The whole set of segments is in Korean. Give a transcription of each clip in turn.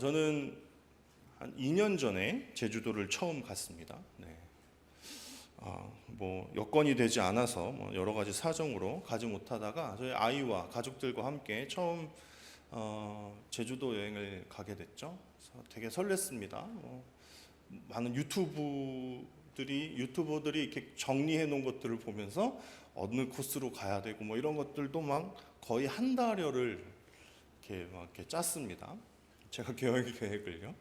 저는 한 2년 전에 제주도를 처음 갔습니다. 네. 뭐 여건이 되지 않아서 뭐 여러 가지 사정으로 가지 못하다가 저희 아이와 가족들과 함께 처음 제주도 여행을 가게 됐죠. 그래서 되게 설렜습니다. 많은 유튜버들이 이렇게 정리해 놓은 것들을 보면서 어느 코스로 가야 되고 뭐 이런 것들도 막 거의 한 달여를 이렇게 짰습니다. 제가 계획을요.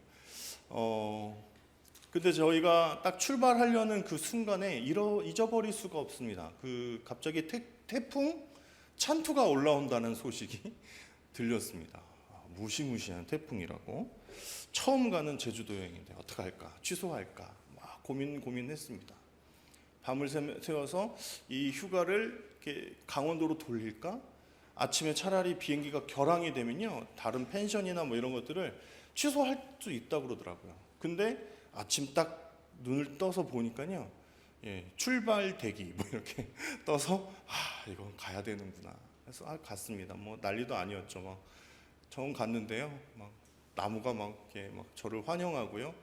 근데 저희가 딱 출발하려는 그 순간에 잊어버릴 수가 없습니다. 그 갑자기 태풍 찬투가 올라온다는 소식이 들렸습니다. 무시무시한 태풍이라고. 처음 가는 제주도 여행인데 어떡할까? 취소할까? 막 고민했습니다. 밤을 새워서 이 휴가를 이렇게 강원도로 돌릴까? 아침에 차라리 비행기가 결항이 되면요, 다른 펜션이나 뭐 이런 것들을 취소할 수 있다고 그러더라고요. 근데 아침 딱 눈을 떠서 보니까요, 출발 대기 뭐 이렇게 떠서 이건 가야 되는구나. 그래서 갔습니다. 뭐 난리도 아니었죠. 막 처음 갔는데요, 막 나무가 막 이렇게 막 저를 환영하고요.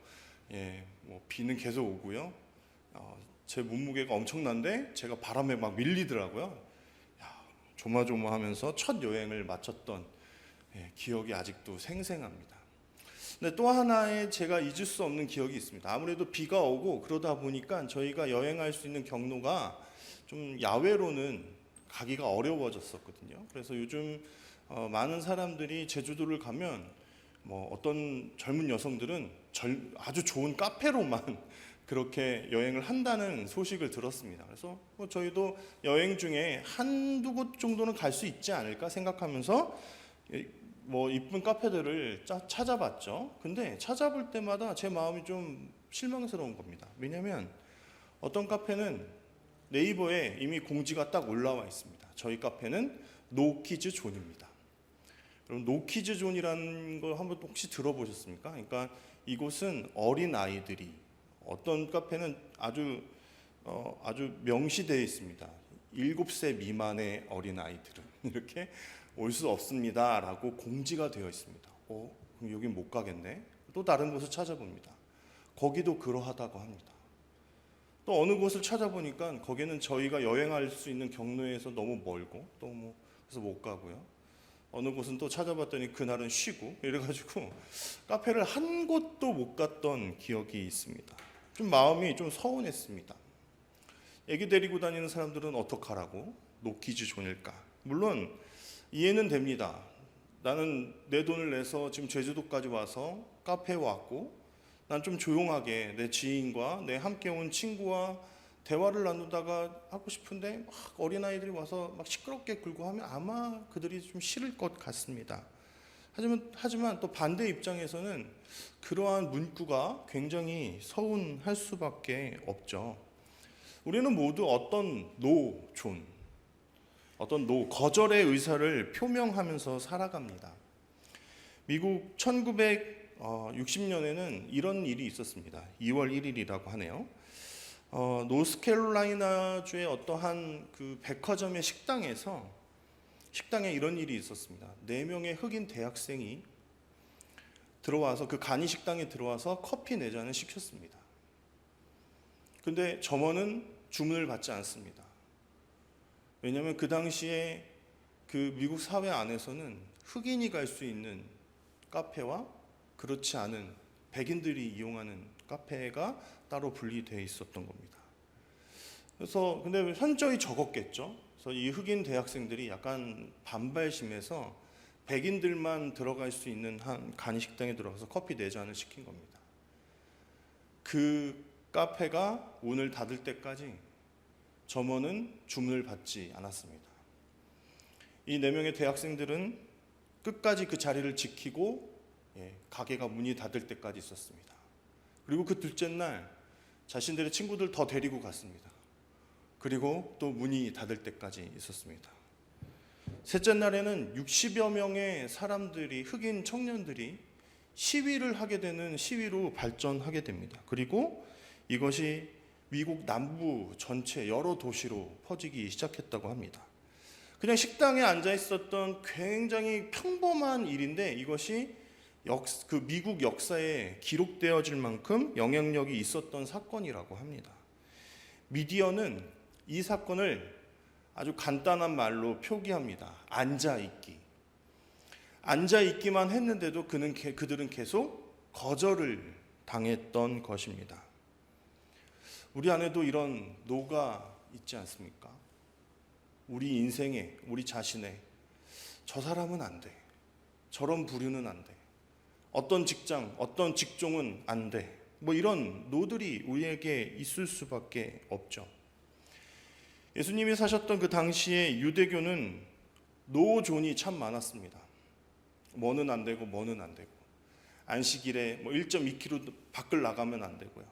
뭐 비는 계속 오고요. 제 몸무게가 엄청난데 제가 바람에 막 밀리더라고요. 조마조마하면서 첫 여행을 마쳤던 기억이 아직도 생생합니다. 근데 또 하나의 제가 잊을 수 없는 기억이 있습니다. 아무래도 비가 오고 그러다 보니까 저희가 여행할 수 있는 경로가 좀 야외로는 가기가 어려워졌었거든요. 그래서 요즘 많은 사람들이 제주도를 가면 뭐 어떤 젊은 여성들은 아주 좋은 카페로만 그렇게 여행을 한다는 소식을 들었습니다. 그래서 뭐 저희도 여행 중에 한두 곳 정도는 갈 수 있지 않을까 생각하면서 뭐 이쁜 카페들을 찾아봤죠. 근데 찾아볼 때마다 제 마음이 좀 실망스러운 겁니다. 왜냐하면 어떤 카페는 네이버에 이미 공지가 딱 올라와 있습니다. 저희 카페는 노키즈 존입니다. 여러분, 노키즈 존이라는 걸 한번 혹시 들어보셨습니까? 그러니까 이곳은 어린 아이들이, 어떤 카페는 아주 명시되어 있습니다. 7세 미만의 어린 아이들은 이렇게 올 수 없습니다라고 공지가 되어 있습니다. 그럼 여긴 못 가겠네. 또 다른 곳을 찾아봅니다. 거기도 그러하다고 합니다. 또 어느 곳을 찾아보니까 거기는 저희가 여행할 수 있는 경로에서 너무 멀고 또 뭐 그래서 못 가고요. 어느 곳은 또 찾아봤더니 그날은 쉬고, 이래가지고 카페를 한 곳도 못 갔던 기억이 있습니다. 좀 마음이 좀 서운했습니다. 애기 데리고 다니는 사람들은 어떡하라고 노키즈 존일까? 물론 이해는 됩니다. 나는 내 돈을 내서 지금 제주도까지 와서 카페에 왔고, 난 좀 조용하게 내 지인과 내 함께 온 친구와 대화를 나누다가 하고 싶은데 막 어린아이들이 와서 막 시끄럽게 굴고 하면 아마 그들이 좀 싫을 것 같습니다. 하지만 또 반대 입장에서는 그러한 문구가 굉장히 서운할 수밖에 없죠. 우리는 모두 어떤 거절의 의사를 표명하면서 살아갑니다. 미국 1960년에는 이런 일이 있었습니다. 2월 1일이라고 하네요. 노스캐롤라이나주의 어떠한 그 백화점의 식당에 이런 일이 있었습니다. 4명의 흑인 대학생이 들어와서 그 간이 식당에 들어와서 커피 4잔을 시켰습니다. 근데 점원은 주문을 받지 않습니다. 왜냐하면 그 당시에 그 미국 사회 안에서는 흑인이 갈 수 있는 카페와 그렇지 않은 백인들이 이용하는 카페가 따로 분리되어 있었던 겁니다. 그래서 근데 현저히 적었겠죠. 그래서 이 흑인 대학생들이 약간 반발심에서 백인들만 들어갈 수 있는 한 간이식당에 들어가서 커피 4잔을 시킨 겁니다. 그 카페가 문을 닫을 때까지 점원은 주문을 받지 않았습니다. 이 4명의 대학생들은 끝까지 그 자리를 지키고 가게가 문이 닫을 때까지 있었습니다. 그리고 그 둘째 날 자신들의 친구들 더 데리고 갔습니다. 그리고 또 문이 닫을 때까지 있었습니다. 셋째 날에는 60여 명의 사람들이, 흑인 청년들이 시위를 하게 되는 시위로 발전하게 됩니다. 그리고 이것이 미국 남부 전체 여러 도시로 퍼지기 시작했다고 합니다. 그냥 식당에 앉아 있었던 굉장히 평범한 일인데 이것이 그 미국 역사에 기록되어질 만큼 영향력이 있었던 사건이라고 합니다. 미디어는 이 사건을 아주 간단한 말로 표기합니다. 앉아있기. 앉아있기만 했는데도 그들은 계속 거절을 당했던 것입니다. 우리 안에도 이런 노가 있지 않습니까? 우리 인생에, 우리 자신에 저 사람은 안 돼. 저런 부류는 안 돼. 어떤 직장, 어떤 직종은 안 돼. 뭐 이런 노들이 우리에게 있을 수밖에 없죠. 예수님이 사셨던 그 당시에 유대교는 노존이 참 많았습니다. 뭐는 안 되고 뭐는 안 되고, 안식일에 뭐 1.2km 밖을 나가면 안 되고요.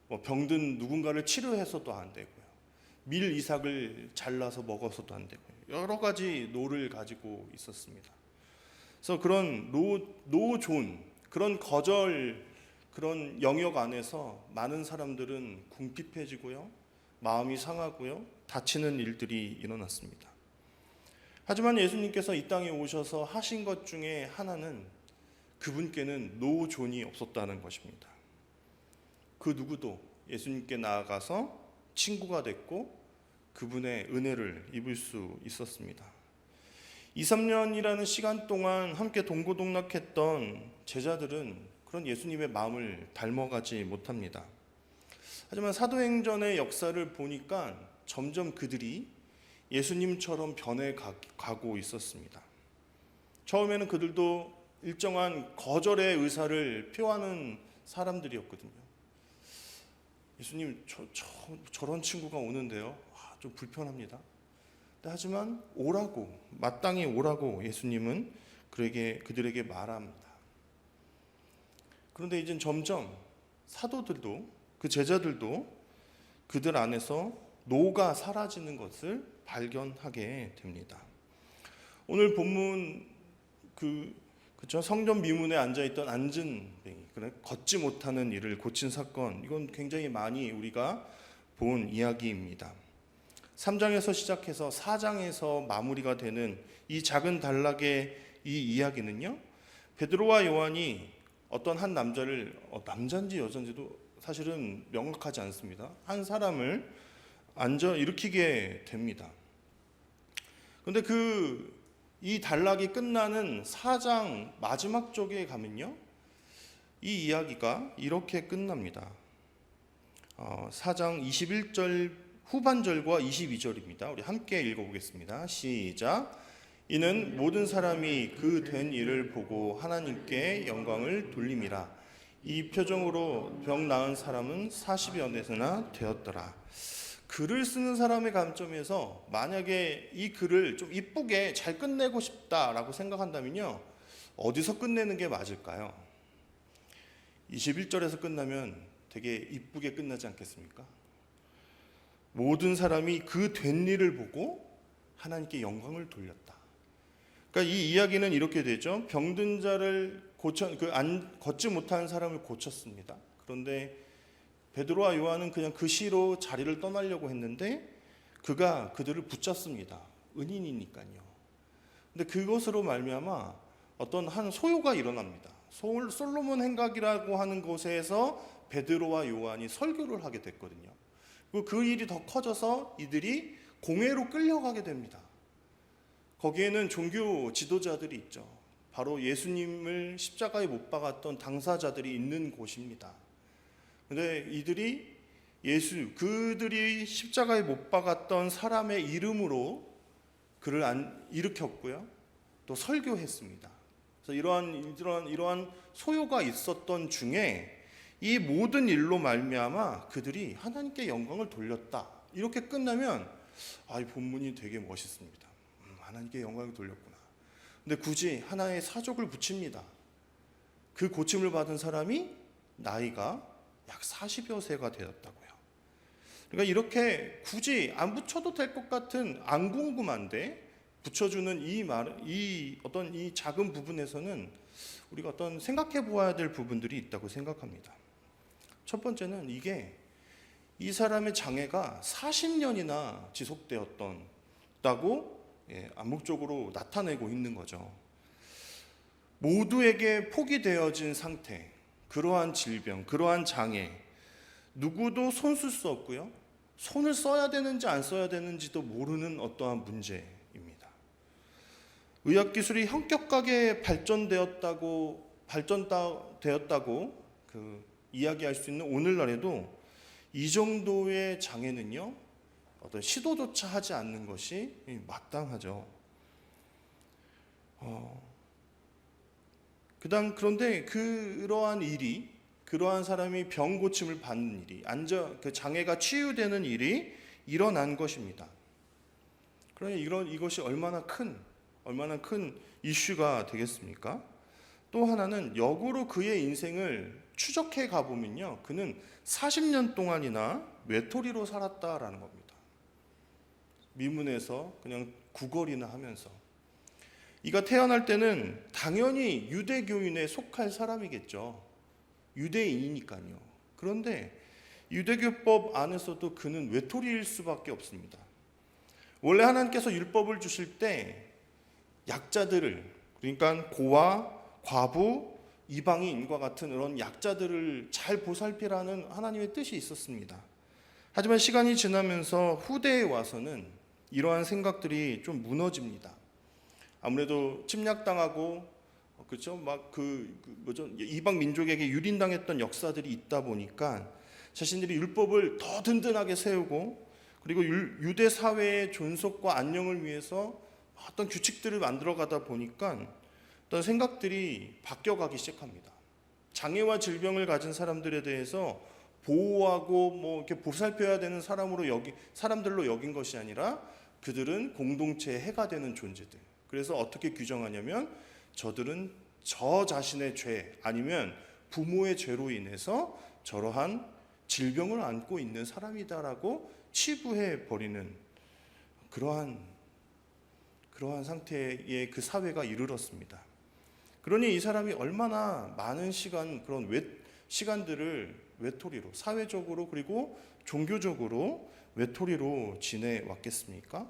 뭐 병든 누군가를 치료해서도 안 되고요. 밀 이삭을 잘라서 먹어서도 안 되고요. 여러 가지 노를 가지고 있었습니다. 그래서 그런 노존, 그런 거절, 그런 영역 안에서 많은 사람들은 궁핍해지고요, 마음이 상하고요, 다치는 일들이 일어났습니다. 하지만 예수님께서 이 땅에 오셔서 하신 것 중에 하나는 그분께는 노존이 없었다는 것입니다. 그 누구도 예수님께 나아가서 친구가 됐고 그분의 은혜를 입을 수 있었습니다. 2, 3년이라는 시간 동안 함께 동고동락했던 제자들은 그런 예수님의 마음을 닮아가지 못합니다. 하지만 사도행전의 역사를 보니까 점점 그들이 예수님처럼 변해가고 있었습니다. 처음에는 그들도 일정한 거절의 의사를 표하는 사람들이었거든요. 예수님, 저런 친구가 오는데요, 좀 불편합니다. 하지만 오라고, 마땅히 오라고 예수님은 그들에게 말합니다. 그런데 이제 점점 사도들도, 그 제자들도 그들 안에서 노가 사라지는 것을 발견하게 됩니다. 오늘 본문 그쵸? 성전 미문에 앉아있던 앉은뱅이, 걷지 못하는 이를 고친 사건, 이건 굉장히 많이 우리가 본 이야기입니다. 3장에서 시작해서 4장에서 마무리가 되는 이 작은 단락의 이 이야기는요, 베드로와 요한이 어떤 한 남자를, 남자인지 여자인지도 사실은 명확하지 않습니다. 한 사람을 일으키게 됩니다. 그런데 이 단락이 끝나는 4장 마지막 쪽에 가면요, 이 이야기가 이렇게 끝납니다. 4장 21절 후반절과 22절입니다. 우리 함께 읽어보겠습니다. 시작. 이는 모든 사람이 그 된 일을 보고 하나님께 영광을 돌림이라. 이 표정으로 병 나은 사람은 40여 대나 되었더라. 글을 쓰는 사람의 관점에서 만약에 이 글을 좀 이쁘게 잘 끝내고 싶다라고 생각한다면요, 어디서 끝내는 게 맞을까요? 21절에서 끝나면 되게 이쁘게 끝나지 않겠습니까? 모든 사람이 그 된 일을 보고 하나님께 영광을 돌렸다. 그러니까 이 이야기는 이렇게 되죠. 병든 자를 걷지 못하는 사람을 고쳤습니다. 그런데 베드로와 요한은 그냥 그 시로 자리를 떠나려고 했는데 그가 그들을 붙잡습니다. 은인이니까요. 근데 그것으로 말미암아 어떤 한 소요가 일어납니다. 솔로몬 행각이라고 하는 곳에서 베드로와 요한이 설교를 하게 됐거든요. 그 일이 더 커져서 이들이 공회로 끌려가게 됩니다. 거기에는 종교 지도자들이 있죠. 바로 예수님을 십자가에 못 박았던 당사자들이 있는 곳입니다. 근데 그들이 십자가에 못 박았던 사람의 이름으로 그를 일으켰고요, 또 설교했습니다. 그래서 이러한 소요가 있었던 중에 이 모든 일로 말미암아 그들이 하나님께 영광을 돌렸다. 이렇게 끝나면 이 본문이 되게 멋있습니다. 하나님께 영광을 돌렸구나. 근데 굳이 하나의 사족을 붙입니다. 그 고침을 받은 사람이 나이가 약 40여 세가 되었다고요. 그러니까 이렇게 굳이 안 붙여도 될 것 같은, 안 궁금한데 붙여주는 이 작은 부분에서는 우리가 어떤 생각해 보아야 될 부분들이 있다고 생각합니다. 첫 번째는 이 사람의 장애가 40년이나 지속되었다고 암묵적으로 나타내고 있는 거죠. 모두에게 포기되어진 상태, 그러한 질병, 그러한 장애, 누구도 손 쓸 수 없고요. 손을 써야 되는지 안 써야 되는지도 모르는 어떠한 문제입니다. 의학기술이 현격하게 발전되었다고 이야기할 수 있는 오늘날에도 이 정도의 장애는요, 어떤 시도조차 하지 않는 것이 마땅하죠. 그런데 그러한 사람이 병 고침을 받는 일이, 그 장애가 치유되는 일이 일어난 것입니다. 그러니 이것이 얼마나 큰 이슈가 되겠습니까? 또 하나는 역으로 그의 인생을 추적해 가보면요, 그는 40년 동안이나 외톨이로 살았다라는 겁니다. 미문에서 그냥 구걸이나 하면서. 이가 태어날 때는 당연히 유대교인에 속할 사람이겠죠. 유대인이니까요. 그런데 유대교법 안에서도 그는 외톨이일 수밖에 없습니다. 원래 하나님께서 율법을 주실 때 약자들을, 그러니까 고아, 과부, 이방인과 같은 그런 약자들을 잘 보살피라는 하나님의 뜻이 있었습니다. 하지만 시간이 지나면서 후대에 와서는 이러한 생각들이 좀 무너집니다. 아무래도 침략당하고, 그렇죠? 이방 민족에게 유린당했던 역사들이 있다 보니까 자신들이 율법을 더 든든하게 세우고, 그리고 유대 사회의 존속과 안녕을 위해서 어떤 규칙들을 만들어가다 보니까 어떤 생각들이 바뀌어가기 시작합니다. 장애와 질병을 가진 사람들에 대해서 보호하고 이렇게 보살펴야 되는 사람들로 여긴 것이 아니라 그들은 공동체의 해가 되는 존재들. 그래서 어떻게 규정하냐면 저들은 저 자신의 죄 아니면 부모의 죄로 인해서 저러한 질병을 안고 있는 사람이다라고 치부해 버리는 그러한 상태의 그 사회가 이르렀습니다. 그러니 이 사람이 얼마나 많은 그런 시간들을 외톨이로, 사회적으로 그리고 종교적으로 외톨이로 지내왔겠습니까?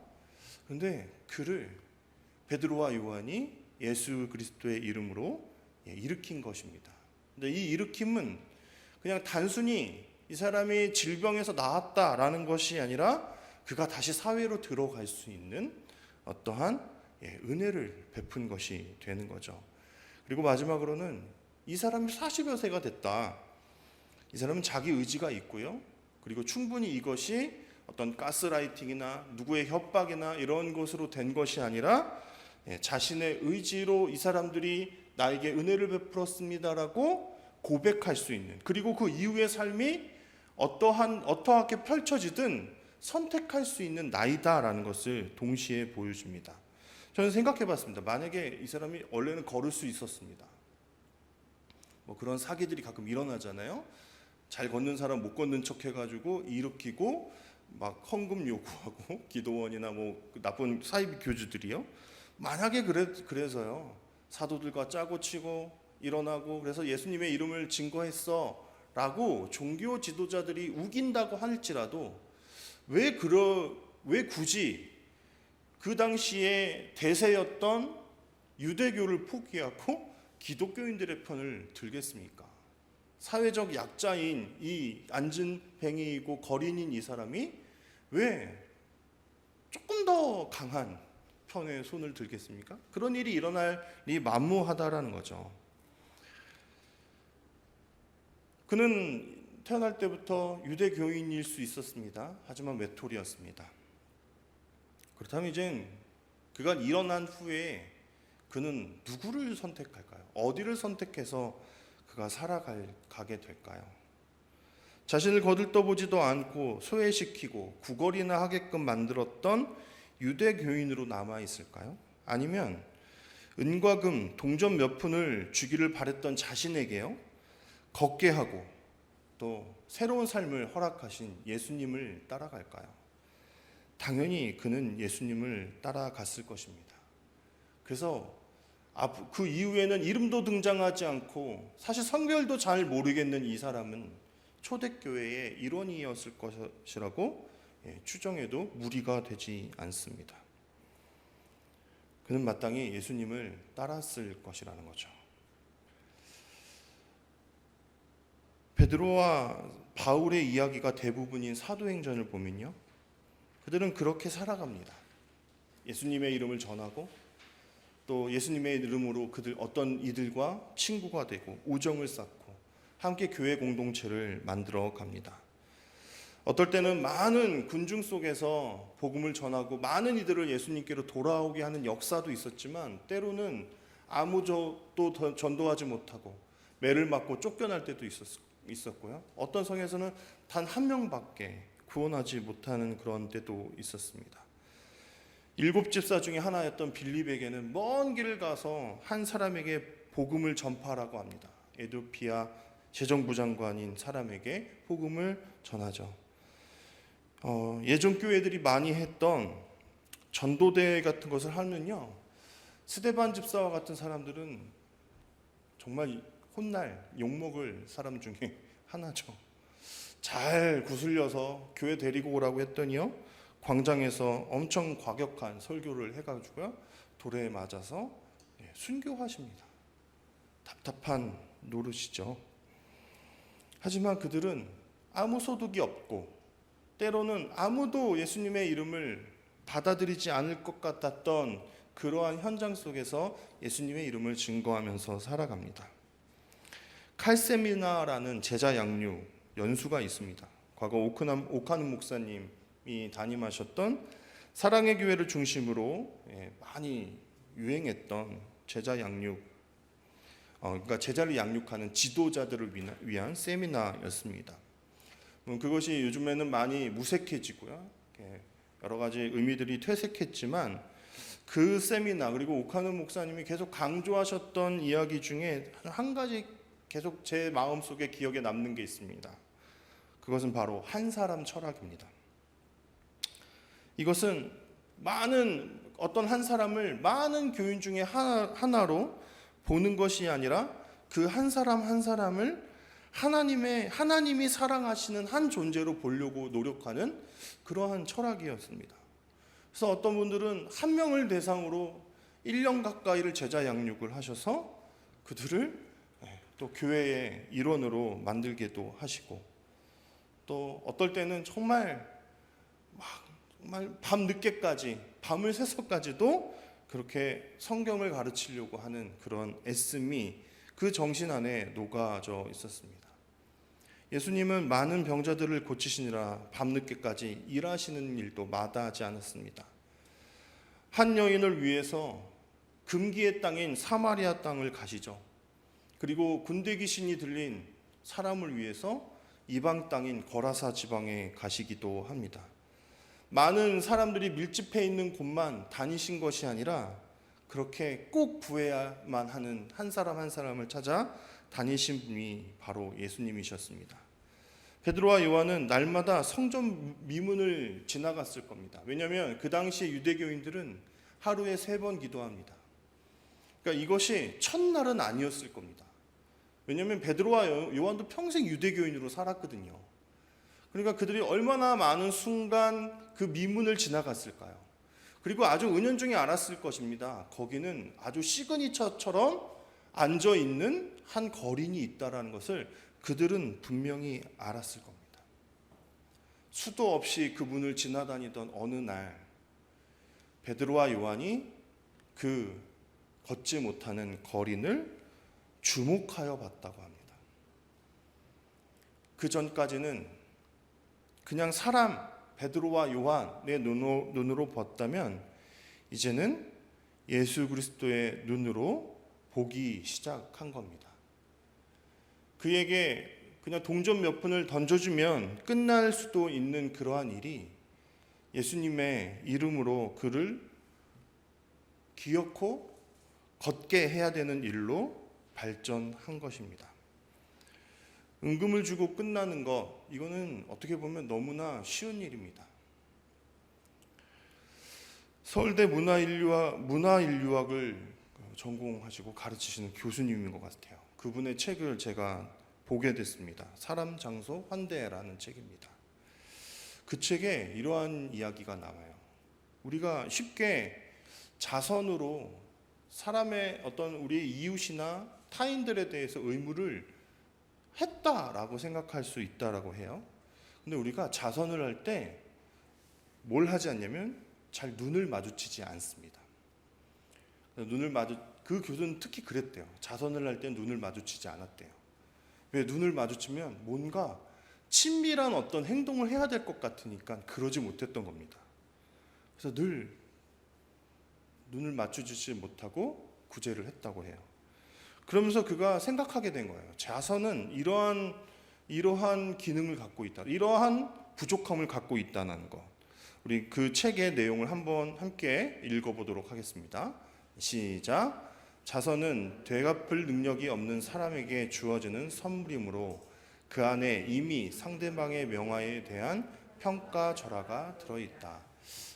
그런데 그를 베드로와 요한이 예수 그리스도의 이름으로 일으킨 것입니다. 근데 이 일으킴은 그냥 단순히 이 사람이 질병에서 나았다라는 것이 아니라 그가 다시 사회로 들어갈 수 있는 어떠한 은혜를 베푼 것이 되는 거죠. 그리고 마지막으로는 이 사람이 40여 세가 됐다. 이 사람은 자기 의지가 있고요. 그리고 충분히 이것이 어떤 가스라이팅이나 누구의 협박이나 이런 것으로 된 것이 아니라 자신의 의지로 이 사람들이 나에게 은혜를 베풀었습니다라고 고백할 수 있는, 그리고 그 이후의 삶이 어떠하게 펼쳐지든 선택할 수 있는 나이다라는 것을 동시에 보여줍니다. 저는 생각해 봤습니다. 만약에 이 사람이 원래는 걸을 수 있었습니다. 그런 사기들이 가끔 일어나잖아요. 잘 걷는 사람 못 걷는 척 해가지고 일으키고 막 헌금 요구하고 기도원이나 나쁜 사이비 교주들이요. 만약에 그래서요, 사도들과 짜고 치고 일어나고 그래서 예수님의 이름을 증거했어 라고 종교 지도자들이 우긴다고 할지라도 왜 굳이 그 당시에 대세였던 유대교를 포기하고 기독교인들의 편을 들겠습니까? 사회적 약자인 이 안진뱅이이고 거린인 이 사람이 왜 조금 더 강한 편에 손을 들겠습니까? 그런 일이 일어날이 만무하다라는 거죠. 그는 태어날 때부터 유대교인일 수 있었습니다. 하지만 외톨이였습니다. 그렇다면 이제 그가 일어난 후에 그는 누구를 선택할까요? 어디를 선택해서 그가 살아가게 될까요? 자신을 거들떠보지도 않고 소외시키고 구걸이나 하게끔 만들었던 유대교인으로 남아있을까요? 아니면 은과 금, 동전 몇 푼을 주기를 바랬던 자신에게요, 걷게 하고 또 새로운 삶을 허락하신 예수님을 따라갈까요? 당연히 그는 예수님을 따라갔을 것입니다. 그래서 그 이후에는 이름도 등장하지 않고 사실 성별도 잘 모르겠는 이 사람은 초대교회의 일원이었을 것이라고 추정해도 무리가 되지 않습니다. 그는 마땅히 예수님을 따랐을 것이라는 거죠. 베드로와 바울의 이야기가 대부분인 사도행전을 보면요, 그들은 그렇게 살아갑니다. 예수님의 이름을 전하고 또 예수님의 이름으로 그들 어떤 이들과 친구가 되고 우정을 쌓고 함께 교회 공동체를 만들어 갑니다. 어떨 때는 많은 군중 속에서 복음을 전하고 많은 이들을 예수님께로 돌아오게 하는 역사도 있었지만, 때로는 아무도 전도하지 못하고 매를 맞고 쫓겨날 때도 있었고요. 어떤 성에서는 단 한 명밖에 구원하지 못하는 그런 때도 있었습니다. 7 집사 중에 하나였던 빌립에게는 먼 길을 가서 한 사람에게 복음을 전파하라고 합니다. 에도피아 재정부 장관인 사람에게 복음을 전하죠. 예전 교회들이 많이 했던 전도대 같은 것을 하면요, 스데반 집사와 같은 사람들은 정말 혼날, 욕먹을 사람 중에 하나죠. 잘 구슬려서 교회 데리고 오라고 했더니요, 광장에서 엄청 과격한 설교를 해가지고요, 돌에 맞아서 순교하십니다. 답답한 노릇이죠. 하지만 그들은 아무 소득이 없고 때로는 아무도 예수님의 이름을 받아들이지 않을 것 같았던 그러한 현장 속에서 예수님의 이름을 증거하면서 살아갑니다. 칼세미나라는 제자 양육 연수가 있습니다. 과거 오카누 목사님이 담임하셨던 사랑의 교회를 중심으로 많이 유행했던 제자 양육, 그러니까 제자를 양육하는 지도자들을 위한 세미나였습니다. 그것이 요즘에는 많이 무색해지고요, 여러 가지 의미들이 퇴색했지만, 그 세미나 그리고 오카누 목사님이 계속 강조하셨던 이야기 중에 한 가지 계속 제 마음속에 기억에 남는 게 있습니다. 그것은 바로 한 사람 철학입니다. 이것은 어떤 한 사람을 많은 교인 중에 하나로 보는 것이 아니라 그 한 사람 한 사람을 하나님이 사랑하시는 한 존재로 보려고 노력하는 그러한 철학이었습니다. 그래서 어떤 분들은 한 명을 대상으로 1년 가까이를 제자 양육을 하셔서 그들을 또 교회의 일원으로 만들기도 하시고, 또 어떨 때는 정말 밤 늦게까지, 밤을 새서까지도 그렇게 성경을 가르치려고 하는 그런 애씀이 그 정신 안에 녹아져 있었습니다. 예수님은 많은 병자들을 고치시느라 밤늦게까지 일하시는 일도 마다하지 않았습니다. 한 여인을 위해서 금기의 땅인 사마리아 땅을 가시죠. 그리고 군대 귀신이 들린 사람을 위해서 이방 땅인 거라사 지방에 가시기도 합니다. 많은 사람들이 밀집해 있는 곳만 다니신 것이 아니라 그렇게 꼭 구해야만 하는 한 사람 한 사람을 찾아 다니신 분이 바로 예수님이셨습니다. 베드로와 요한은 날마다 성전 미문을 지나갔을 겁니다. 왜냐하면 그 당시에 유대교인들은 하루에 3번 기도합니다. 그러니까 이것이 첫날은 아니었을 겁니다. 왜냐하면 베드로와 요한도 평생 유대교인으로 살았거든요. 그러니까 그들이 얼마나 많은 순간 그 미문을 지나갔을까요? 그리고 아주 은연중에 알았을 것입니다. 거기는 아주 시그니처처럼 앉아있는 한 거린이 있다는 것을 그들은 분명히 알았을 겁니다. 수도 없이 그 문을 지나다니던 어느 날, 베드로와 요한이 그 걷지 못하는 거린을 주목하여 봤다고 합니다. 그 전까지는 그냥 사람 베드로와 요한의 눈으로 봤다면, 이제는 예수 그리스도의 눈으로 보기 시작한 겁니다. 그에게 그냥 동전 몇 푼을 던져주면 끝날 수도 있는 그러한 일이 예수님의 이름으로 그를 기어코 걷게 해야 되는 일로 발전한 것입니다. 은금을 주고 끝나는 것, 이거는 어떻게 보면 너무나 쉬운 일입니다. 서울대 문화인류학을 전공하시고 가르치시는 교수님인 것 같아요. 그분의 책을 제가 보게 됐습니다. 사람, 장소, 환대라는 책입니다. 그 책에 이러한 이야기가 나와요. 우리가 쉽게 자선으로 사람의 어떤 우리의 이웃이나 타인들에 대해서 의무를 했다라고 생각할 수 있다라고 해요. 근데 우리가 자선을 할 때 뭘 하지 않냐면 잘 눈을 마주치지 않습니다. 그 교수는 특히 그랬대요. 자선을 할 때 눈을 마주치지 않았대요. 왜? 눈을 마주치면 뭔가 친밀한 어떤 행동을 해야 될 것 같으니까 그러지 못했던 겁니다. 그래서 늘 눈을 맞춰주지 못하고 구제를 했다고 해요. 그러면서 그가 생각하게 된 거예요. 자선은 이러한 기능을 갖고 있다. 이러한 부족함을 갖고 있다는 것. 우리 그 책의 내용을 한번 함께 읽어보도록 하겠습니다. 시작. 자선은 되갚을 능력이 없는 사람에게 주어지는 선물이므로 그 안에 이미 상대방의 명화에 대한 평가절하가 들어있다.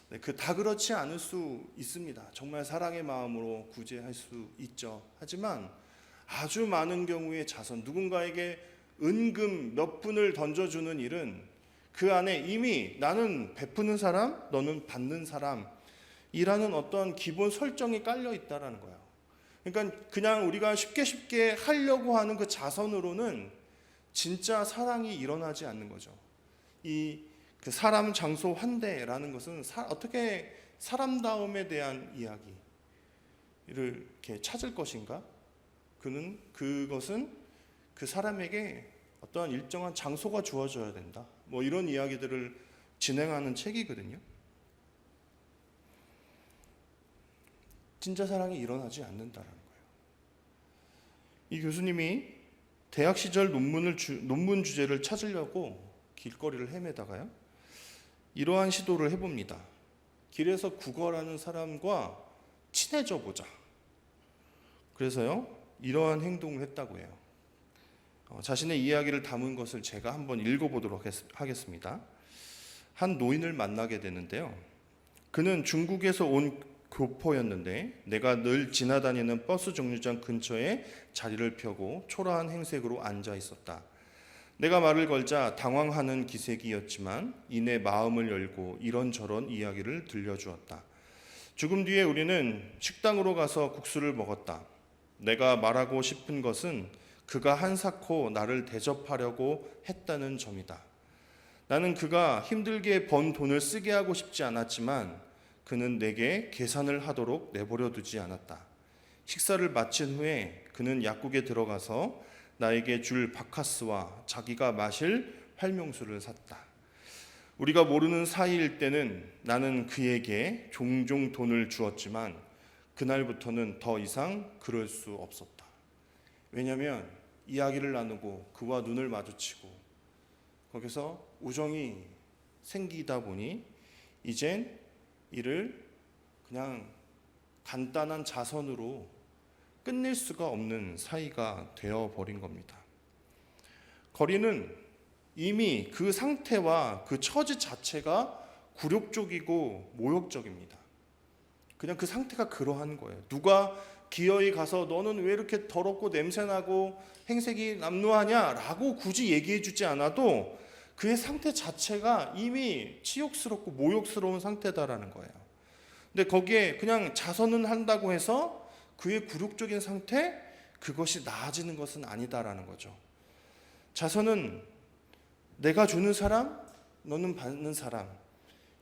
네, 다 그렇지 않을 수 있습니다. 정말 사랑의 마음으로 구제할 수 있죠. 하지만 아주 많은 경우의 자선, 누군가에게 은금 몇 푼을 던져주는 일은 그 안에 이미 나는 베푸는 사람, 너는 받는 사람이라는 어떤 기본 설정이 깔려 있다라는 거예요. 그러니까 그냥 우리가 쉽게 하려고 하는 그 자선으로는 진짜 사랑이 일어나지 않는 거죠. 그 사람, 장소, 환대라는 것은 어떻게 사람다움에 대한 이야기를 이렇게 찾을 것인가? 그것은 그 사람에게 어떠한 일정한 장소가 주어져야 된다. 뭐 이런 이야기들을 진행하는 책이거든요. 진짜 사랑이 일어나지 않는다라는 거예요. 이 교수님이 대학 시절 논문 주제를 찾으려고 길거리를 헤매다가요, 이러한 시도를 해봅니다. 길에서 국어라는 사람과 친해져 보자. 그래서요, 이러한 행동을 했다고 해요. 자신의 이야기를 담은 것을 제가 한번 읽어보도록 하겠습니다. 한 노인을 만나게 되는데요. 그는 중국에서 온 교포였는데 내가 늘 지나다니는 버스 정류장 근처에 자리를 펴고 초라한 행색으로 앉아 있었다. 내가 말을 걸자 당황하는 기색이었지만 이내 마음을 열고 이런저런 이야기를 들려주었다. 조금 뒤에 우리는 식당으로 가서 국수를 먹었다. 내가 말하고 싶은 것은 그가 한사코 나를 대접하려고 했다는 점이다. 나는 그가 힘들게 번 돈을 쓰게 하고 싶지 않았지만 그는 내게 계산을 하도록 내버려 두지 않았다. 식사를 마친 후에 그는 약국에 들어가서 나에게 줄 바카스와 자기가 마실 활명수를 샀다. 우리가 모르는 사이일 때는 나는 그에게 종종 돈을 주었지만 그날부터는 더 이상 그럴 수 없었다. 왜냐하면 이야기를 나누고 그와 눈을 마주치고 거기서 우정이 생기다 보니 이젠 이를 그냥 간단한 자선으로 끝낼 수가 없는 사이가 되어버린 겁니다. 거리는 이미 그 상태와 그 처지 자체가 굴욕적이고 모욕적입니다. 그냥 그 상태가 그러한 거예요. 누가 기어이 가서 너는 왜 이렇게 더럽고 냄새나고 행색이 남루하냐라고 굳이 얘기해 주지 않아도 그의 상태 자체가 이미 치욕스럽고 모욕스러운 상태다라는 거예요. 근데 거기에 그냥 자선은 한다고 해서 그의 굴욕적인 상태, 그것이 나아지는 것은 아니다라는 거죠. 자선은 내가 주는 사람, 너는 받는 사람,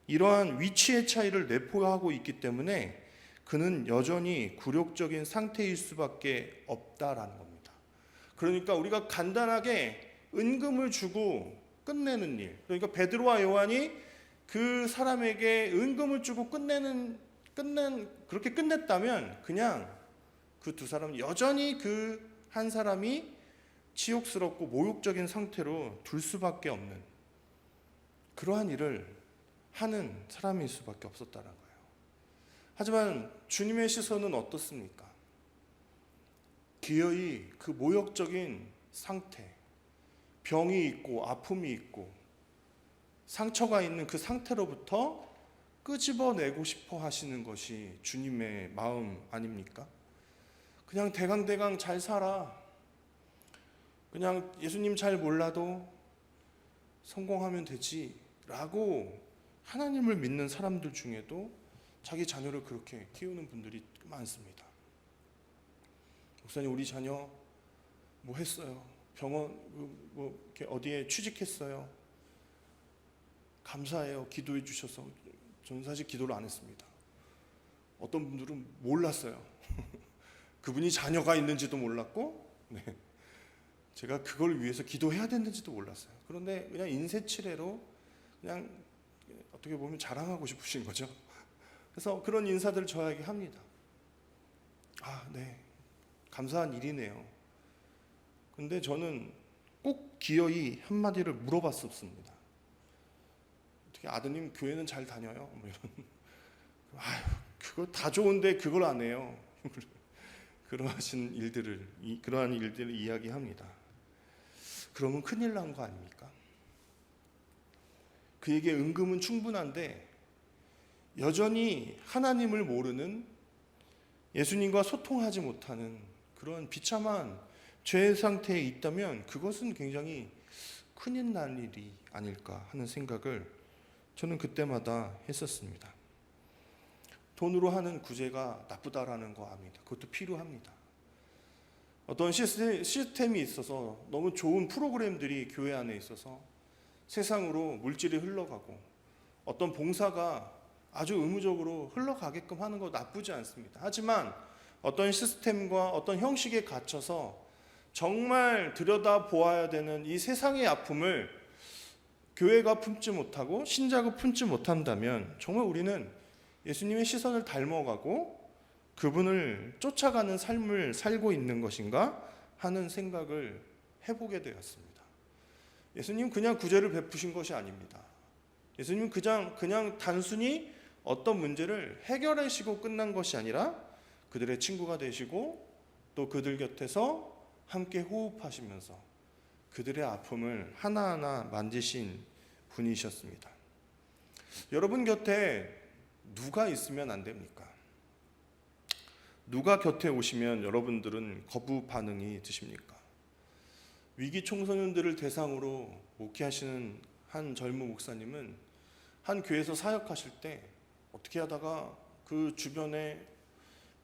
이러한 위치의 차이를 내포하고 있기 때문에 그는 여전히 굴욕적인 상태일 수밖에 없다라는 겁니다. 그러니까 우리가 간단하게 은금을 주고 끝내는 일, 그러니까 베드로와 요한이 그 사람에게 은금을 주고 그렇게 끝냈다면 그냥 그 두 사람은 여전히 그 한 사람이 치욕스럽고 모욕적인 상태로 둘 수밖에 없는 그러한 일을 하는 사람일 수밖에 없었다는 거예요. 하지만 주님의 시선은 어떻습니까? 기어이 그 모욕적인 상태, 병이 있고 아픔이 있고 상처가 있는 그 상태로부터 끄집어내고 싶어 하시는 것이 주님의 마음 아닙니까? 그냥 대강대강 잘 살아. 그냥 예수님 잘 몰라도 성공하면 되지 라고 하나님을 믿는 사람들 중에도 자기 자녀를 그렇게 키우는 분들이 많습니다. 목사님, 우리 자녀 뭐 했어요? 병원 뭐 이렇게 어디에 취직했어요. 감사해요. 기도해 주셔서. 저는 사실 기도를 안 했습니다. 어떤 분들은 몰랐어요. 그분이 자녀가 있는지도 몰랐고, 네. 제가 그걸 위해서 기도해야 됐는지도 몰랐어요. 그런데 그냥 인사치레로 그냥 어떻게 보면 자랑하고 싶으신 거죠. 그래서 그런 인사들을 저에게 합니다. 아, 네. 감사한 일이네요. 근데 저는 꼭 기어이 한마디를 물어봤었습니다. 어떻게 아드님 교회는 잘 다녀요? 뭐 이런. 아유, 그거 다 좋은데 그걸 안 해요. 그러한 일들을 이야기합니다. 그러면 큰일 난 거 아닙니까? 그에게 은금은 충분한데 여전히 하나님을 모르는, 예수님과 소통하지 못하는 그런 비참한 죄 상태에 있다면 그것은 굉장히 큰일 날 일이 아닐까 하는 생각을 저는 그때마다 했었습니다. 돈으로 하는 구제가 나쁘다라는 거 압니다. 그것도 필요합니다. 어떤 시스템이 있어서 너무 좋은 프로그램들이 교회 안에 있어서 세상으로 물질이 흘러가고 어떤 봉사가 아주 의무적으로 흘러가게끔 하는 거 나쁘지 않습니다. 하지만 어떤 시스템과 어떤 형식에 갇혀서 정말 들여다보아야 되는 이 세상의 아픔을 교회가 품지 못하고 신자가 품지 못한다면 정말 우리는 예수님의 시선을 닮아가고 그분을 쫓아가는 삶을 살고 있는 것인가 하는 생각을 해보게 되었습니다. 예수님 그냥 구제를 베푸신 것이 아닙니다. 예수님 그냥 단순히 어떤 문제를 해결하시고 끝난 것이 아니라 그들의 친구가 되시고 또 그들 곁에서 함께 호흡하시면서 그들의 아픔을 하나하나 만지신 분이셨습니다. 여러분 곁에 누가 있으면 안 됩니까? 누가 곁에 오시면 여러분들은 거부 반응이 드십니까? 위기 청소년들을 대상으로 목회하시는 한 젊은 목사님은 한 교회에서 사역하실 때 어떻게 하다가 그 주변에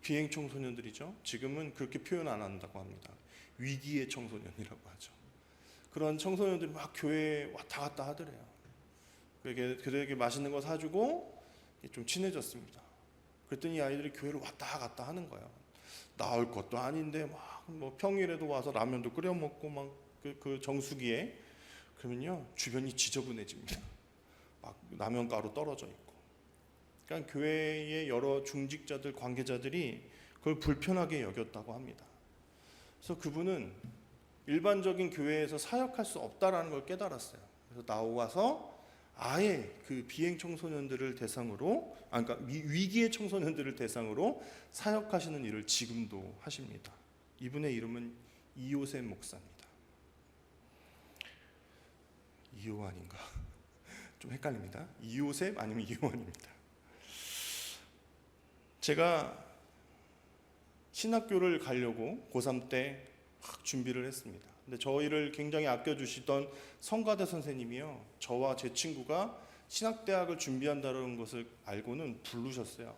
비행 청소년들이죠. 지금은 그렇게 표현 안 한다고 합니다. 위기의 청소년이라고 하죠. 그런 청소년들이 막 교회에 왔다 갔다 하더래요. 그들에게 맛있는 거 사주고 좀 친해졌습니다. 그랬더니 아이들이 교회를 왔다 갔다 하는 거예요. 나올 것도 아닌데 막 뭐 평일에도 와서 라면도 끓여 먹고 막 그 정수기에, 그러면요 주변이 지저분해집니다. 막 라면 가루 떨어져 있고. 그러니까 교회의 여러 중직자들, 관계자들이 그걸 불편하게 여겼다고 합니다. 그래서 그분은 일반적인 교회에서 사역할 수 없다라는 걸 깨달았어요. 그래서 나와서 아예 그 비행 청소년들을 대상으로, 그러니까 위기의 청소년들을 대상으로 사역하시는 일을 지금도 하십니다. 이분의 이름은 이요셉 목사입니다. 이요한인가? 좀 헷갈립니다. 이요셉 아니면 이요한입니다. 제가 신학교를 가려고 고3 때 막 준비를 했습니다. 근데 저희를 굉장히 아껴주시던 성가대 선생님이요, 저와 제 친구가 신학대학을 준비한다는 것을 알고는 부르셨어요.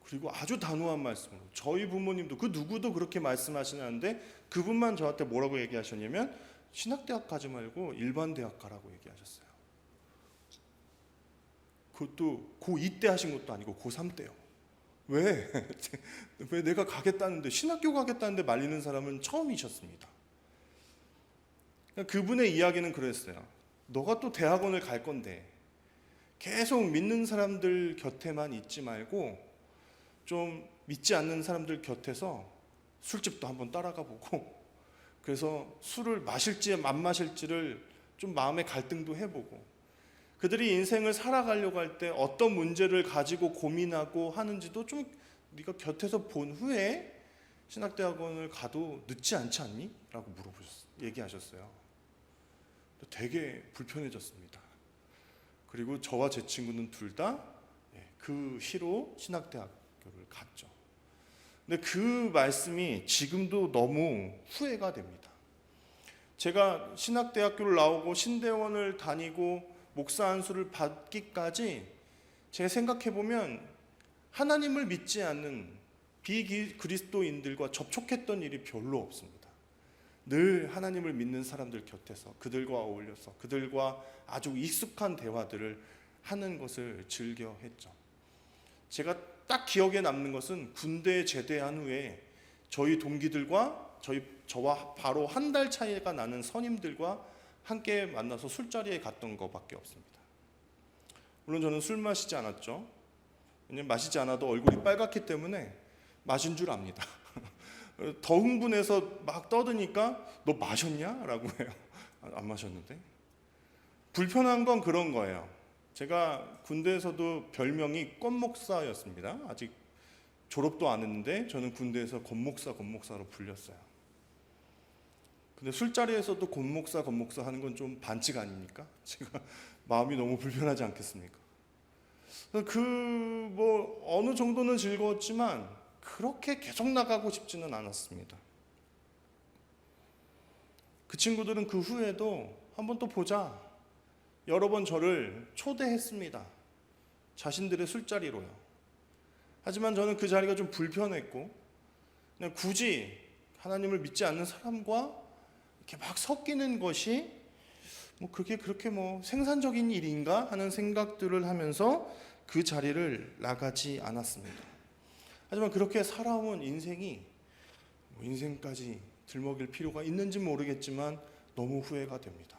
그리고 아주 단호한 말씀으로, 저희 부모님도 그 누구도 그렇게 말씀하시는데 그분만 저한테 뭐라고 얘기하셨냐면 신학대학 가지 말고 일반 대학 가라고 얘기하셨어요. 그것도 고2 때 하신 것도 아니고 고3 때요. 왜 내가 가겠다는데, 신학교 가겠다는데 말리는 사람은 처음이셨습니다. 그분의 이야기는 그랬어요. 너가 또 대학원을 갈 건데 계속 믿는 사람들 곁에만 있지 말고 좀 믿지 않는 사람들 곁에서 술집도 한번 따라가 보고, 그래서 술을 마실지 안 마실지를 좀 마음의 갈등도 해보고, 그들이 인생을 살아가려고 할 때 어떤 문제를 가지고 고민하고 하는지도 좀 네가 곁에서 본 후에 신학대학원을 가도 늦지 않지 않니? 라고 얘기하셨어요. 되게 불편해졌습니다. 그리고 저와 제 친구는 둘 다 그 시로 신학대학교를 갔죠. 근데 그 말씀이 지금도 너무 후회가 됩니다. 제가 신학대학교를 나오고 신대원을 다니고 목사 안수를 받기까지 제가 생각해보면 하나님을 믿지 않는 비그리스도인들과 접촉했던 일이 별로 없습니다. 늘 하나님을 믿는 사람들 곁에서 그들과 어울려서 그들과 아주 익숙한 대화들을 하는 것을 즐겨 했죠. 제가 딱 기억에 남는 것은 군대 제대한 후에 저희 동기들과 저와 바로 한 달 차이가 나는 선임들과 함께 만나서 술자리에 갔던 것밖에 없습니다. 물론 저는 술 마시지 않았죠. 왜냐면 마시지 않아도 얼굴이 빨갛기 때문에 마신 줄 압니다. 더 흥분해서 막 떠드니까 너 마셨냐? 라고 해요. 안 마셨는데. 불편한 건 그런 거예요. 제가 군대에서도 별명이 껌목사였습니다. 아직 졸업도 안 했는데 저는 군대에서 권목사로 불렸어요. 근데 술자리에서도 권목사 하는 건 좀 반칙 아닙니까? 제가 마음이 너무 불편하지 않겠습니까? 어느 정도는 즐거웠지만 그렇게 계속 나가고 싶지는 않았습니다. 그 친구들은 그 후에도 한번 또 보자. 여러 번 저를 초대했습니다. 자신들의 술자리로요. 하지만 저는 그 자리가 좀 불편했고 그냥 굳이 하나님을 믿지 않는 사람과 이렇게 막 섞이는 것이 그게 그렇게 생산적인 일인가 하는 생각들을 하면서 그 자리를 나가지 않았습니다. 하지만 그렇게 살아온 인생이 인생까지 들먹일 필요가 있는지 모르겠지만 너무 후회가 됩니다.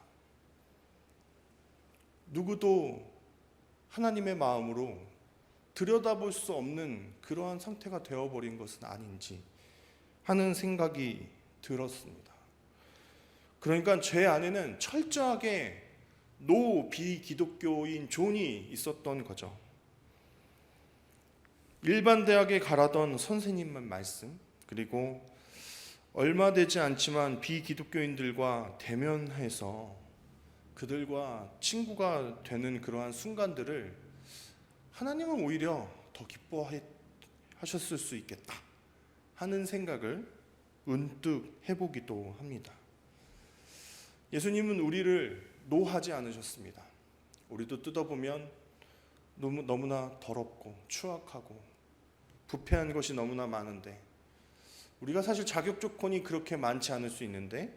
누구도 하나님의 마음으로 들여다볼 수 없는 그러한 상태가 되어버린 것은 아닌지 하는 생각이 들었습니다. 그러니까 제 안에는 철저하게 비기독교인 존이 있었던 거죠. 일반 대학에 가라던 선생님만 말씀, 그리고 얼마 되지 않지만 비기독교인들과 대면해서 그들과 친구가 되는 그러한 순간들을 하나님은 오히려 더 기뻐하셨을 수 있겠다 하는 생각을 은뜩 해보기도 합니다. 예수님은 우리를 노하지 않으셨습니다. 우리도 뜯어보면 너무나 더럽고 추악하고 부패한 것이 너무나 많은데 우리가 사실 자격 조건이 그렇게 많지 않을 수 있는데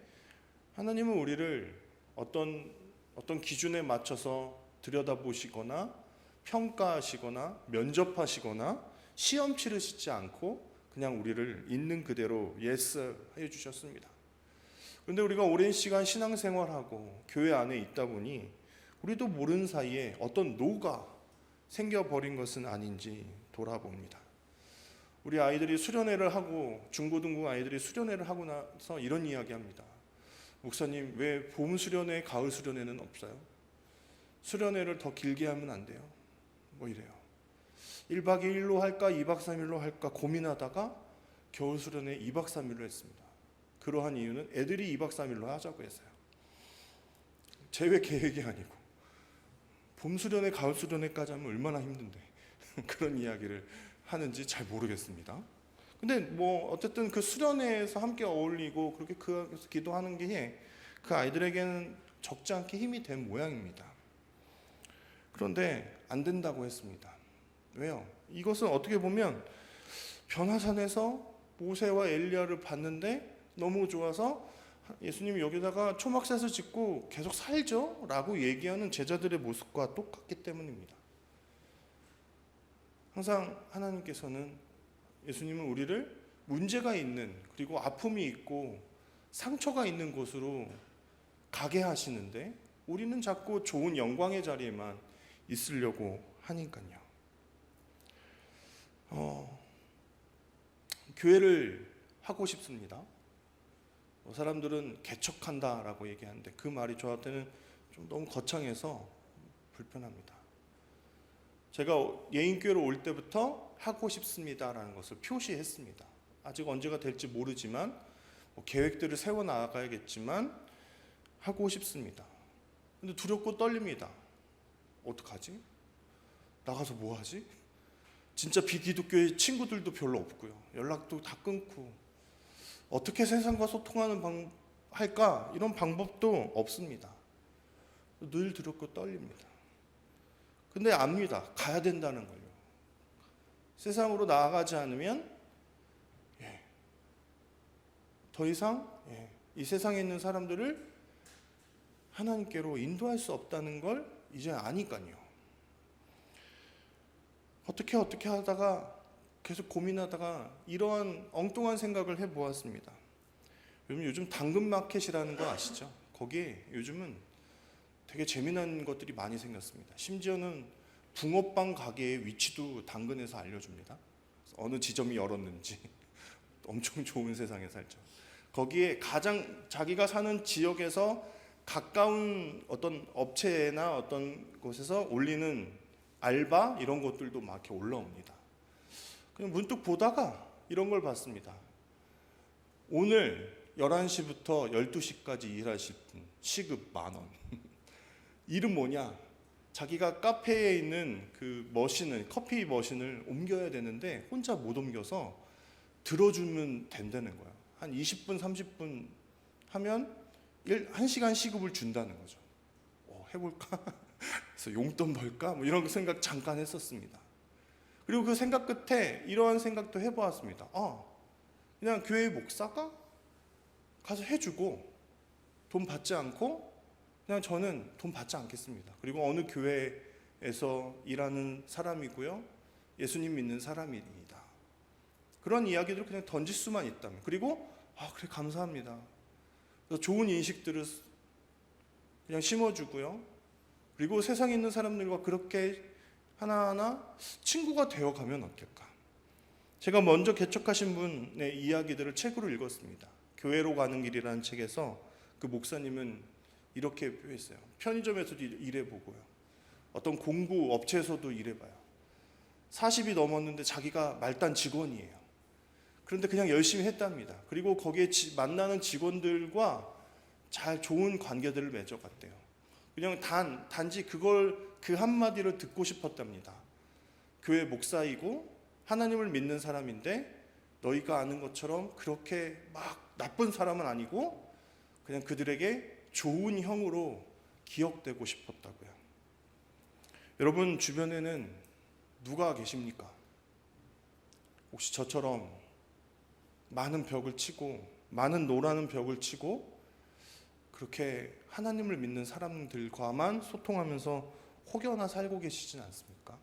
하나님은 우리를 어떤 기준에 맞춰서 들여다보시거나 평가하시거나 면접하시거나 시험 치르시지 않고 그냥 우리를 있는 그대로 예스 해주셨습니다. 그런데 우리가 오랜 시간 신앙생활하고 교회 안에 있다 보니 우리도 모르는 사이에 어떤 노가 생겨버린 것은 아닌지 돌아봅니다. 우리 아이들이 수련회를 하고 중고등부 아이들이 수련회를 하고 나서 이런 이야기합니다. 목사님, 왜 봄 수련회, 가을 수련회는 없어요? 수련회를 더 길게 하면 안 돼요? 이래요. 1박 2일로 할까 2박 3일로 할까 고민하다가 겨울 수련회 2박 3일로 했습니다. 그러한 이유는 애들이 2박 3일로 하자고 했어요. 제외 계획이 아니고 봄 수련회, 가을 수련회까지 하면 얼마나 힘든데 그런 이야기를 하는지 잘 모르겠습니다. 근데 어쨌든 그 수련회에서 함께 어울리고 그렇게 그래서 기도하는 게 그 아이들에게는 적지 않게 힘이 된 모양입니다. 그런데 안 된다고 했습니다. 왜요? 이것은 어떻게 보면 변화산에서 모세와 엘리야를 봤는데 너무 좋아서 예수님이 여기다가 초막셋을 짓고 계속 살죠? 라고 얘기하는 제자들의 모습과 똑같기 때문입니다. 항상 하나님께서는 예수님은 우리를 문제가 있는 그리고 아픔이 있고 상처가 있는 곳으로 가게 하시는데 우리는 자꾸 좋은 영광의 자리에만 있으려고 하니까요. 교회를 하고 싶습니다. 사람들은 개척한다라고 얘기하는데 그 말이 저한테는 좀 너무 거창해서 불편합니다. 제가 예인교회로 올 때부터 하고 싶습니다라는 것을 표시했습니다. 아직 언제가 될지 모르지만 계획들을 세워나가야겠지만 하고 싶습니다. 근데 두렵고 떨립니다. 어떡하지? 나가서 뭐 하지? 진짜 비기독교의 친구들도 별로 없고요. 연락도 다 끊고 어떻게 세상과 소통하는 할까? 이런 방법도 없습니다. 늘 두렵고 떨립니다. 근데 압니다. 가야 된다는 걸요. 세상으로 나아가지 않으면 더 이상 이 세상에 있는 사람들을 하나님께로 인도할 수 없다는 걸 이제 아니까요. 어떻게 하다가 계속 고민하다가 이러한 엉뚱한 생각을 해보았습니다. 요즘 당근마켓이라는 거 아시죠? 거기에 요즘은 되게 재미난 것들이 많이 생겼습니다. 심지어는 붕어빵 가게의 위치도 당근에서 알려줍니다. 어느 지점이 열었는지. 엄청 좋은 세상에 살죠. 거기에 가장 자기가 사는 지역에서 가까운 어떤 업체나 어떤 곳에서 올리는 알바 이런 것들도 막 이렇게 올라옵니다. 그냥 문득 보다가 이런 걸 봤습니다. 오늘 11시부터 12시까지 일하실 분 시급 10,000원. 일은 뭐냐? 자기가 카페에 있는 그 머신을, 커피 머신을 옮겨야 되는데 혼자 못 옮겨서 들어주면 된다는 거야. 한 20분, 30분 하면 1시간 시급을 준다는 거죠. 해볼까? 그래서 용돈 벌까? 뭐 이런 생각 잠깐 했었습니다. 그리고 그 생각 끝에 이러한 생각도 해보았습니다. 그냥 교회 목사가 가서 해주고 돈 받지 않고 그냥 저는 돈 받지 않겠습니다. 그리고 어느 교회에서 일하는 사람이고요. 예수님 믿는 사람입니다. 그런 이야기들을 그냥 던질 수만 있다면. 그리고 그래 감사합니다. 그래서 좋은 인식들을 그냥 심어주고요. 그리고 세상에 있는 사람들과 그렇게 하나하나 친구가 되어가면 어떨까. 제가 먼저 개척하신 분의 이야기들을 책으로 읽었습니다. 교회로 가는 길이라는 책에서 그 목사님은 이렇게 표했어요. 편의점에서도 일해보고요. 어떤 공구 업체에서도 일해봐요. 40이 넘었는데 자기가 말단 직원이에요. 그런데 그냥 열심히 했답니다. 그리고 거기에 만나는 직원들과 잘 좋은 관계들을 맺어갔대요. 그냥 단지 그 한마디를 듣고 싶었답니다. 교회 목사이고 하나님을 믿는 사람인데 너희가 아는 것처럼 그렇게 막 나쁜 사람은 아니고 그냥 그들에게 좋은 형으로 기억되고 싶었다고요. 여러분 주변에는 누가 계십니까? 혹시 저처럼 많은 벽을 치고 많은 노라는 벽을 치고 그렇게 하나님을 믿는 사람들과만 소통하면서 혹여나 살고 계시진 않습니까?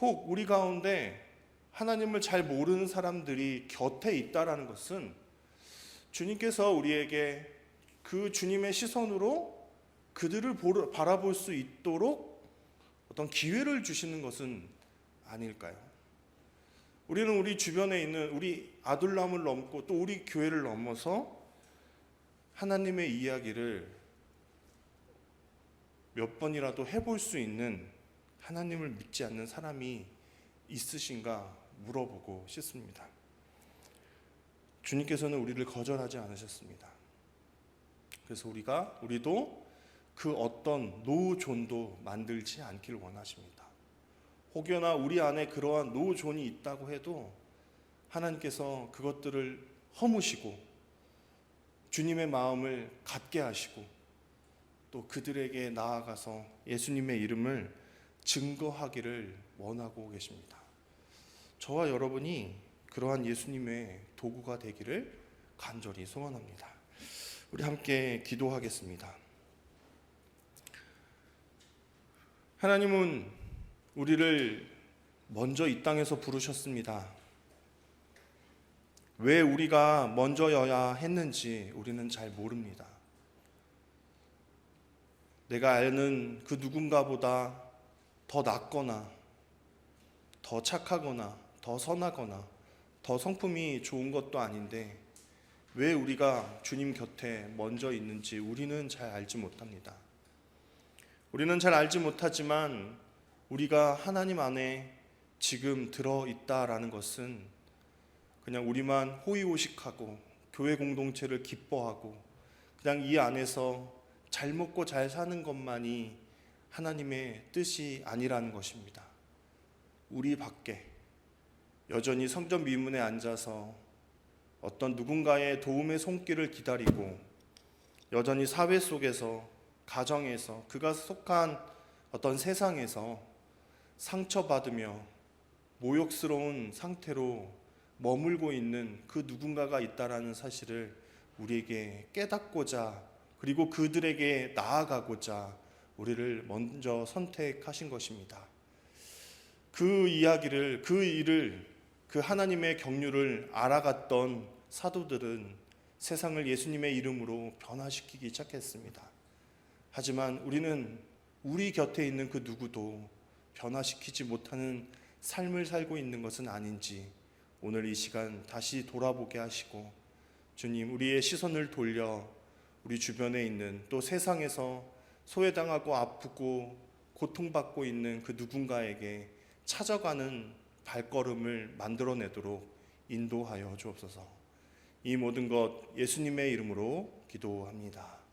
혹 우리 가운데 하나님을 잘 모르는 사람들이 곁에 있다라는 것은 주님께서 우리에게 그 주님의 시선으로 그들을 바라볼 수 있도록 어떤 기회를 주시는 것은 아닐까요? 우리는 우리 주변에 있는 우리 아둘람을 넘고 또 우리 교회를 넘어서 하나님의 이야기를 몇 번이라도 해볼 수 있는 하나님을 믿지 않는 사람이 있으신가 물어보고 싶습니다. 주님께서는 우리를 거절하지 않으셨습니다. 그래서 우리도 그 어떤 노존도 만들지 않기를 원하십니다. 혹여나 우리 안에 그러한 노존이 있다고 해도 하나님께서 그것들을 허무시고 주님의 마음을 갖게 하시고 또 그들에게 나아가서 예수님의 이름을 증거하기를 원하고 계십니다. 저와 여러분이 그러한 예수님의 도구가 되기를 간절히 소원합니다. 우리 함께 기도하겠습니다. 하나님은 우리를 먼저 이 땅에서 부르셨습니다. 왜 우리가 먼저여야 했는지 우리는 잘 모릅니다. 내가 아는 그 누군가보다 더 낫거나 더 착하거나 더 선하거나 더 성품이 좋은 것도 아닌데 왜 우리가 주님 곁에 먼저 있는지 우리는 잘 알지 못합니다. 우리는 잘 알지 못하지만 우리가 하나님 안에 지금 들어있다라는 것은 그냥 우리만 호의호식하고 교회 공동체를 기뻐하고 그냥 이 안에서 잘 먹고 잘 사는 것만이 하나님의 뜻이 아니라는 것입니다. 우리 밖에 여전히 성전 미문에 앉아서 어떤 누군가의 도움의 손길을 기다리고 여전히 사회 속에서 가정에서 그가 속한 어떤 세상에서 상처받으며 모욕스러운 상태로 머물고 있는 그 누군가가 있다라는 사실을 우리에게 깨닫고자 그리고 그들에게 나아가고자 우리를 먼저 선택하신 것입니다. 그 이야기를, 그 일을, 그 하나님의 경륜을 알아갔던 사도들은 세상을 예수님의 이름으로 변화시키기 시작했습니다. 하지만 우리는 우리 곁에 있는 그 누구도 변화시키지 못하는 삶을 살고 있는 것은 아닌지 오늘 이 시간 다시 돌아보게 하시고, 주님, 우리의 시선을 돌려 우리 주변에 있는, 또 세상에서 소외당하고 아프고 고통받고 있는 그 누군가에게 찾아가는 발걸음을 만들어내도록 인도하여 주옵소서. 이 모든 것 예수님의 이름으로 기도합니다.